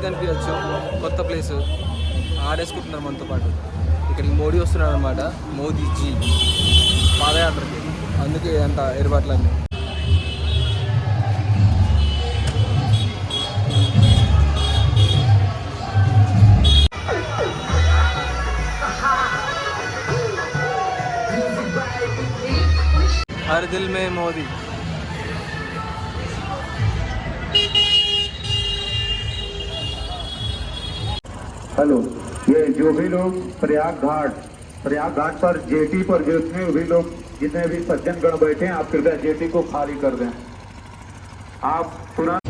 కనిపించచ్చు, కొత్త ప్లేస్ ఆడేసుకుంటున్నారు మనతో పాటు. ఇక్కడికి మోడీ వస్తున్నాడు అనమాట, మోదీజీ పాదయాత్రకి, అందుకే అంత ఏర్పాట్లన్నీ. हर दिल में मोदी। हेलो, ये जो भी लोग प्रयाग घाट पर जेटी पर जितने भी लोग, जितने भी सज्जन गण बैठे हैं, आप कृपया जेटी को खाली कर दें। आप तुरंत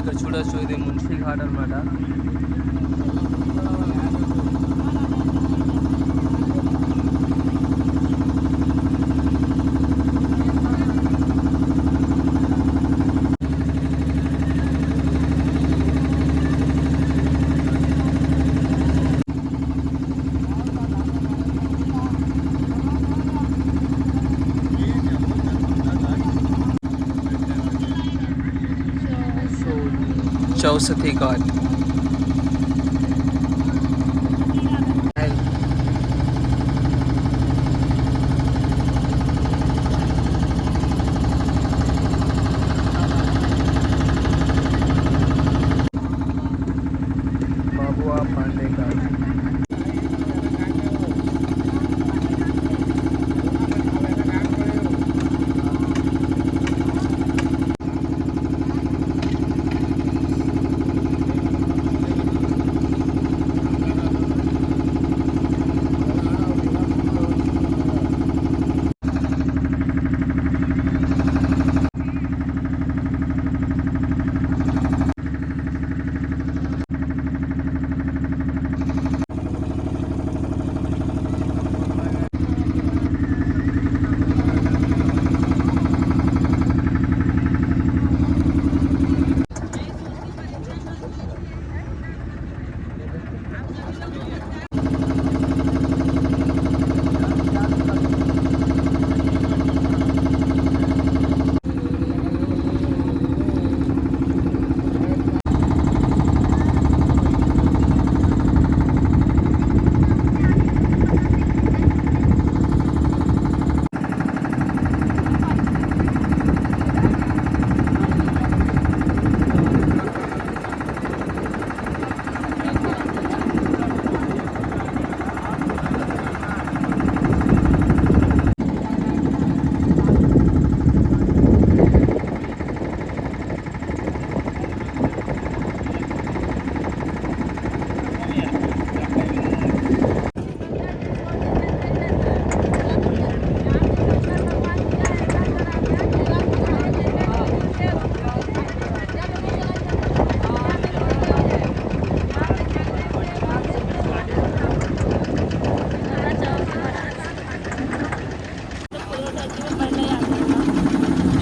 ఇక్కడ చూడొచ్చు, ఇది మున్సిపల్ ఘాట్ అనమాట. चौसठी घाट. बाबुआ पांडे घाट.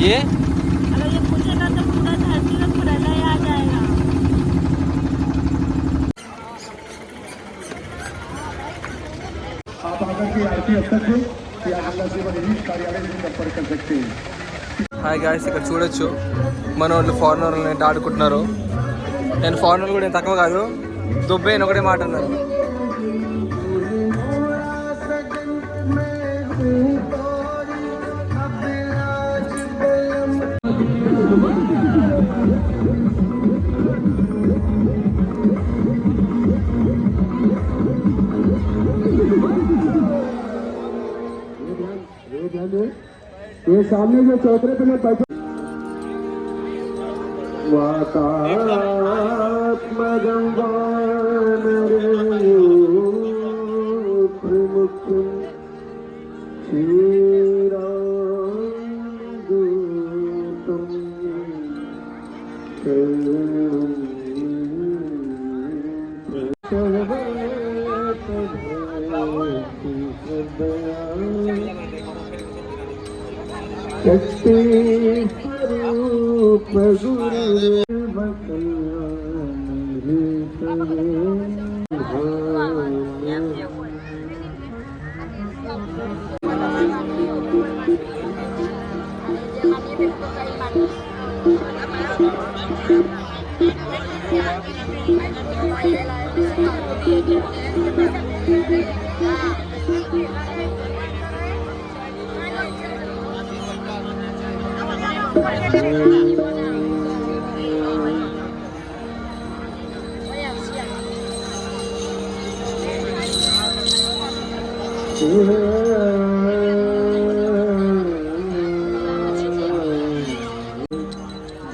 ये अगर ये पूछेगा तो पूरा धरती में प्रलय आ जाएगा। आप आकर के आरती अध्यक्ष या जिला सेवा निरीक्षक कार्यालय में संपर्क कर सकते हैं। హాయ్ గాయస్, ఇక్కడ చూడొచ్చు మన వాళ్ళు ఫారినర్ ఏంటి ఆడుకుంటున్నారు. నేను ఫారినర్ కూడా ఏం తక్కువ కాదు, దుబ్బే అని ఒకటే మాట అన్నారు. ये सामने जो चौतरे पे मैं बैठा वातात्मजं वानरयूथमुखं क्षीरादूतं शक्ति स्वरूप गुरुदेव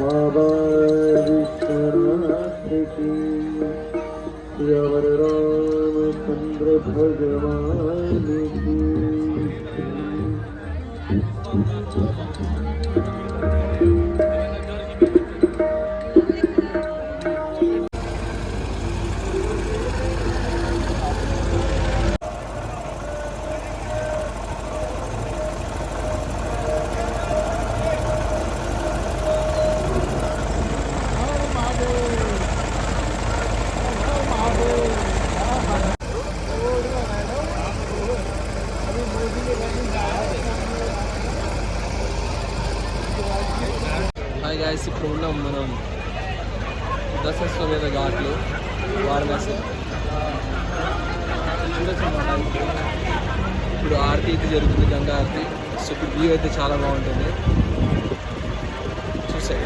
बाबा विश्वनाथ की यावर रामचंद्र भगवान की హాయ్ గాయస్, ఇప్పుడు ఉన్నాం మనం దసరా ఘాట్లు వారణాసి. చూడొచ్చు అన్నమాట. ఇప్పుడు ఆరతి అయితే జరుగుతుంది, గంగా ఆరతి. సో ఇప్పుడు వ్యూ అయితే చాలా బాగుంటుంది, చూసాయి.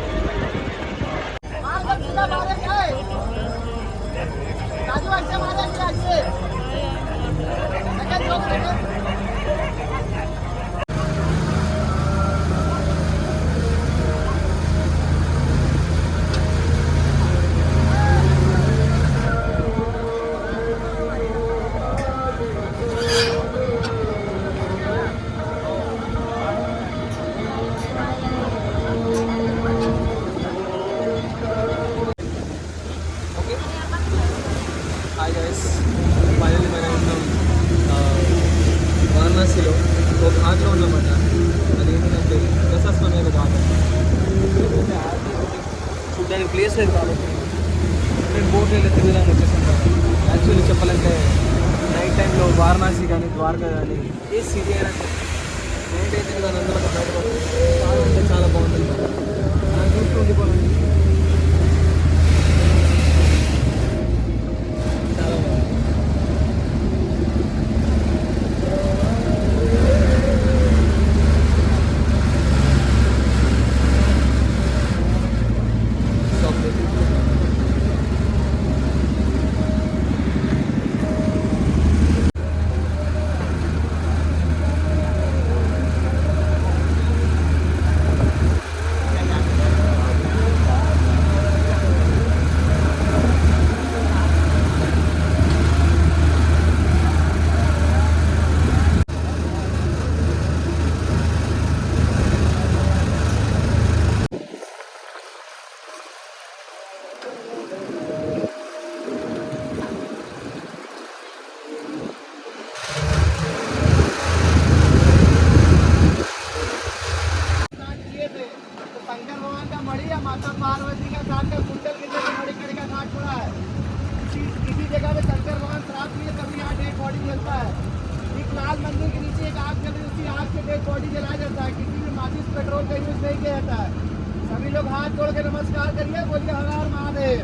హాయ్ గైస్, ఫైనల్లీ మనం ఉన్నాం వారణాసిలో ఒక ఘాట్లో ఉన్నామట. అది ఏంటంటే దశాశ్వమేధ ఘాట్. చూడడానికి ప్లేస్ లేదు కాబట్టి నేను బోట్ వెళ్ళి తిరుగుదాన్ని వచ్చేసాను. యాక్చువల్లీ చెప్పాలంటే నైట్ టైంలో వారణాసి కానీ ద్వారకా కానీ ఏ సిటీ అయినా నైట్ అయితే దాని అందరూ బయటపడుతుంది. చాలా అంటే చాలా బాగుంటుంది. నాకు చూస్తూ ఉండిపోవాలి. చాలా బాగుంది. एक बॉडी जलाया जाता है, किसी में माचिस पेट्रोल का यूज नहीं किया जाता है। सभी लोग हाथ जोड़ के नमस्कार करिए, बोलिए हर हर महादेव।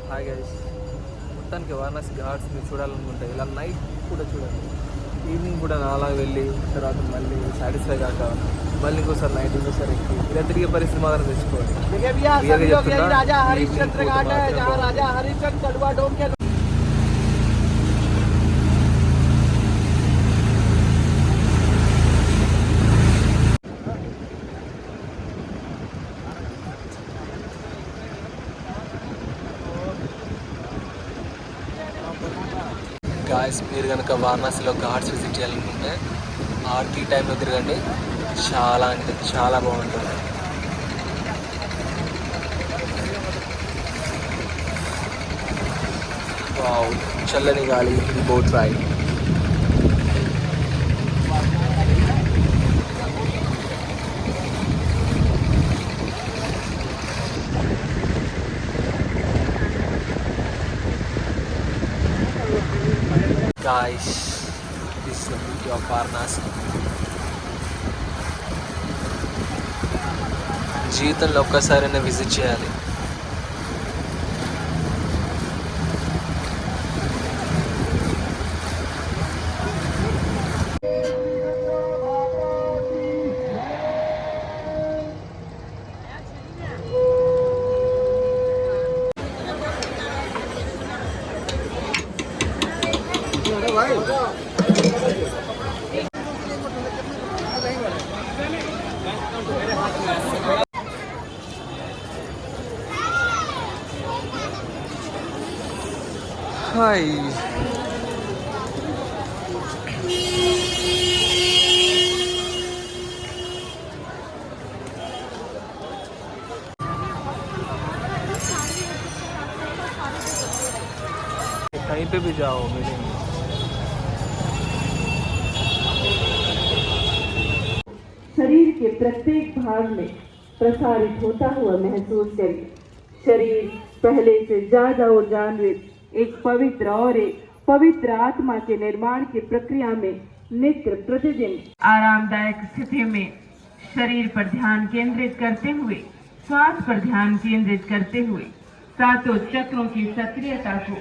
హాయ్ గైస్, మొత్తానికి వారణాసి ఘాట్స్ మీరు చూడాలనుకుంటే ఇలా నైట్ కూడా చూడండి. ఈవినింగ్ కూడా నాలా వెళ్ళి తర్వాత మళ్ళీ సాటిస్ఫై కాక మళ్ళీ ఇంకోసారి నైట్ ఇంకోసారి ఎక్కి ఇలా తిరిగే పరిస్థితి మాత్రం తెచ్చుకోవాలి. देखिए भैया, रियल सभी में लोग यही जब राजा तक हरिश्चंद्र evening घाट है, फोटो जहाँ मारते राजा हरिश्चंद्र कड़वा डोम के గాయస్, మీరు కనుక వారణాసిలో ఘాట్స్ విజిట్ చేయాలనుకుంటే ఆర్టీ టైంలో తిరగండి. చాలా అంటే చాలా బాగుంటుంది. వావ్, చల్లని గాలి, boat ride. Guys, this is the beauty of Varanasi. జీవితంలో ఒక్కసారైనా విజిట్ చేయాలి. హాయ్, कहीं पे भी जाओ मिलेंगे. शरीर के प्रत्येक भाग में प्रसारित होता हुआ महसूस करिए. शरीर पहले से ज्यादा ऊर्जान्वित एक पवित्र आत्मा के निर्माण की प्रक्रिया में नित्य प्रतिदिन आरामदायक स्थिति में शरीर पर ध्यान केंद्रित करते हुए, श्वास पर ध्यान केंद्रित करते हुए सातों चक्रों की सक्रियता को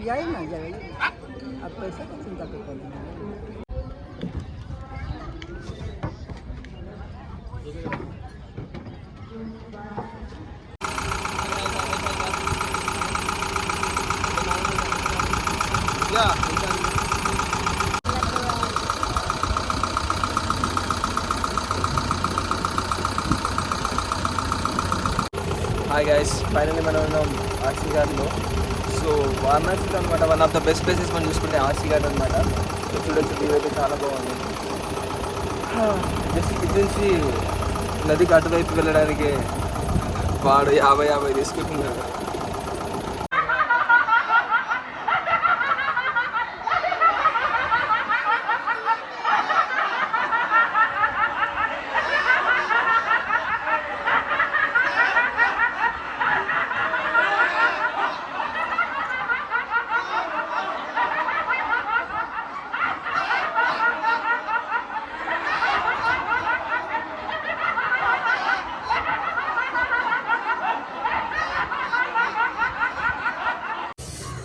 यही ना जाएगी अब पैसे की चिंता तो करनी है। హాయ్ గైస్, ఫైనల్లీ మనం ఉన్నాం ఆర్సీ ఘాట్లో. సో వారణాసిలో అనమాట one of the best places మనం చూసుకుంటే ఆర్సీ ఘాట్ అనమాట. సో చూడొచ్చు, వ్యూ అయితే చాలా బాగుంది. జస్ట్ ఇటు నుంచి నదికి అటువైపు వెళ్ళడానికి వాడు 50 తీసుకుంటున్నాడు.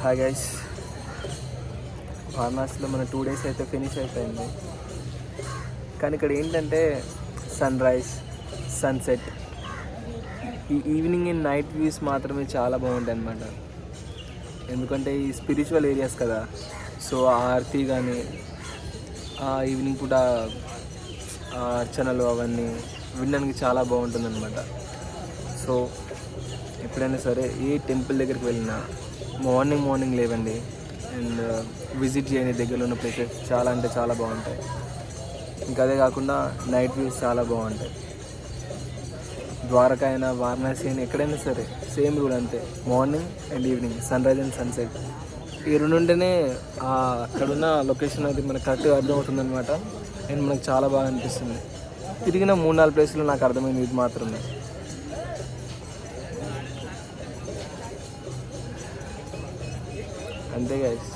హాయ్ గైస్, వారణాసిలో మన 2 days అయితే ఫినిష్ అయిపోయింది. కానీ ఇక్కడ ఏంటంటే సన్ రైజ్, సన్సెట్, ఈ ఈవినింగ్ అండ్ నైట్ వ్యూస్ మాత్రమే చాలా బాగుంటాయి అన్నమాట. ఎందుకంటే ఈ స్పిరిచువల్ ఏరియాస్ కదా, సో ఆ ఆర్తి కానీ ఆ ఈవినింగ్ పూట అర్చనలు అవన్నీ వినడానికి చాలా బాగుంటుంది అనమాట. సో ఎప్పుడైనా సరే ఏ టెంపుల్ దగ్గరికి వెళ్ళినా మార్నింగ్ లేవండి అండ్ విజిట్ చేయండి. దగ్గరలో ఉన్న ప్లేసెస్ చాలా అంటే చాలా బాగుంటాయి. ఇంకా అదే కాకుండా నైట్ వ్యూస్ చాలా బాగుంటాయి. ద్వారకా అయినా వారణాసి అయినా ఎక్కడైనా సరే సేమ్ రూల్ అంతే, morning and evening, sun rise and sunset. ఈ రెండు ఉంటేనే అక్కడున్న లొకేషన్ అది మనకు కరెక్ట్గా అర్థమవుతుంది అనమాట. అండ్ మనకు చాలా బాగా అనిపిస్తుంది. తిరిగిన 3-4 ప్లేసులు నాకు అర్థమైంది ఇది మాత్రమే. అంతే గైస్.